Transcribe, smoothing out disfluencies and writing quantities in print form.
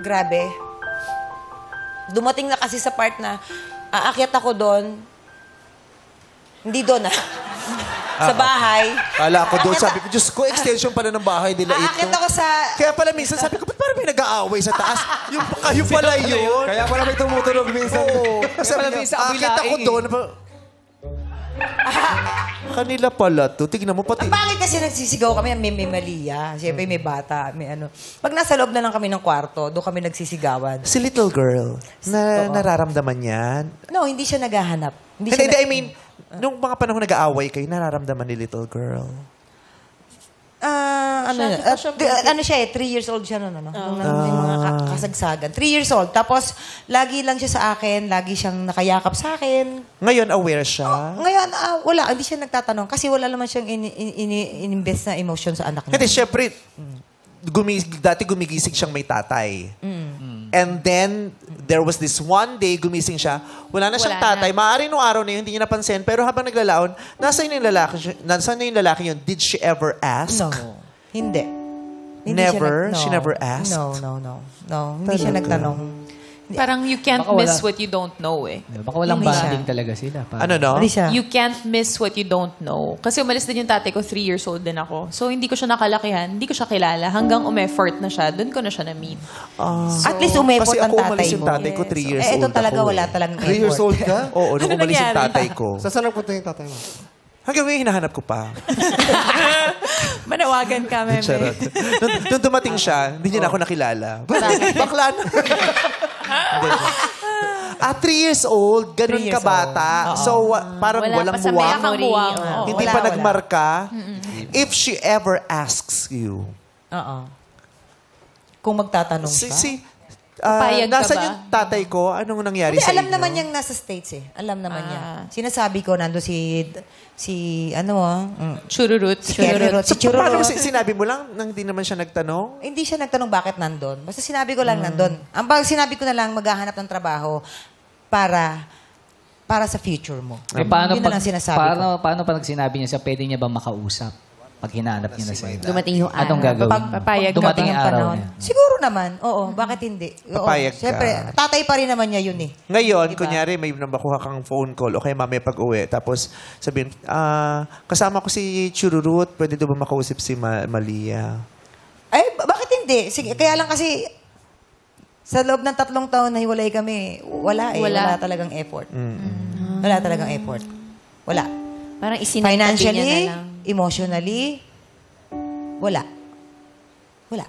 Grabe. Dumating na kasi sa part na aakyat ako doon. Hindi doon sa bahay. Kala ko doon, sabi ko, Diyos ko, extension pala ng bahay nila ito. Aakyat ako sa... Kaya pala minsan sabi ko, ba't parang may nag-aaway sa taas? Yung pala yun. Kaya pala may tumutunog minsan. Oo. Kasi pala minsan aakyat ako kabilaing doon. Kanila pala to. Tignan mo pati. Ang pangit kasi nagsisigaw kami, may Malia. Siyempre may bata, may ano. Pag nasa loob na lang kami ng kwarto, doon kami nagsisigawan. Si little girl, nararamdaman yan. No, hindi siya naghahanap. Hindi, I mean, nung mga panahon nag-aaway kayo, nararamdaman ni little girl. Ano siya 3 years old siya noon, nung may mga kasagsagan. 3 years old. Tapos, lagi lang siya sa akin, lagi siyang nakayakap sa akin. Ngayon, aware siya? Ngayon, wala. Hindi siya nagtatanong. Kasi wala naman siyang in-invest na emotion sa anak niya. Kasi syempre, dati gumigising siyang may tatay. And then, there was this one day, gumising siya, wala na siyang tatay. Maaaring nung araw na yun, hindi niya napansin. Pero habang naglalaon, nasaan yung lalaki yun? Did she ever ask? No. Hindi. Never? She never asked? No. Hindi siya nagtanong. Parang you can't miss what you don't know eh. Baka walang bonding talaga sila. Ano no? Hindi siya. You can't miss what you don't know. Kasi umalis din yung tatay ko, 3 years old din ako. So hindi ko siya nakalakihan, hindi ko siya kilala. Hanggang umeffort na siya, doon ko na siya na-meet. At least umepot Kasi ang ako tatay umalis mo. yung tatay ko, 3 years old ito talaga ako wala eh. talagang 3 years old ka? Oo, nung umalis yung nangyari? tatay ko. Saan nagpunta yung tatay mo? Hanggang ngayon, hinahanap ko pa. Manawagan ka, meme. Charot. Nung dumating siya, hindi niya na ako nakilala. Bakla na. 3 years old, ganun 3 years ka bata. So, parang Wala walang pa sa muwang. memory. Oo. Hindi Wala, pa wala. nagmarka. If she ever asks you, Oo. Kung magtatanong ka. Papayag ka nasan ba? yung tatay ko? Anong nangyari Hindi, sa alam inyo? naman niyang nasa States eh. Alam naman niya. Sinasabi ko, nando si Chururut. Chururut. So, paano sinabi mo lang nang hindi naman siya nagtanong? Hindi siya nagtanong bakit nandun. Basta sinabi ko lang nandun. Ang sinabi ko na lang, maghahanap ng trabaho para sa future mo. Paano Yun na lang sinasabi ko. paano pag sinabi niya siya, pwede niya ba makausap? Pag hinanap niya na siya. Dumating yung Anong araw. gagawin? Papayag ka Dumating ba yung ng araw Panahon. niya. Siguro naman. Oo, bakit hindi? Oo, Papayag ka. Siyempre, tatay pa rin naman niya yun eh. Ngayon, Diba? kunyari, may nabakuha kang phone call o kaya mamaya pag-uwi, tapos sabihin, kasama ko si Chururut, pwede doon ba makausap si Malia? Ay, bakit hindi? Sige, kaya lang kasi sa loob ng 3 taon na hiwalay kami, wala eh. Wala talagang effort. Wala talagang effort. Wala. Parang isinagtabi niya na Financially, lang. emotionally, wala. Wala.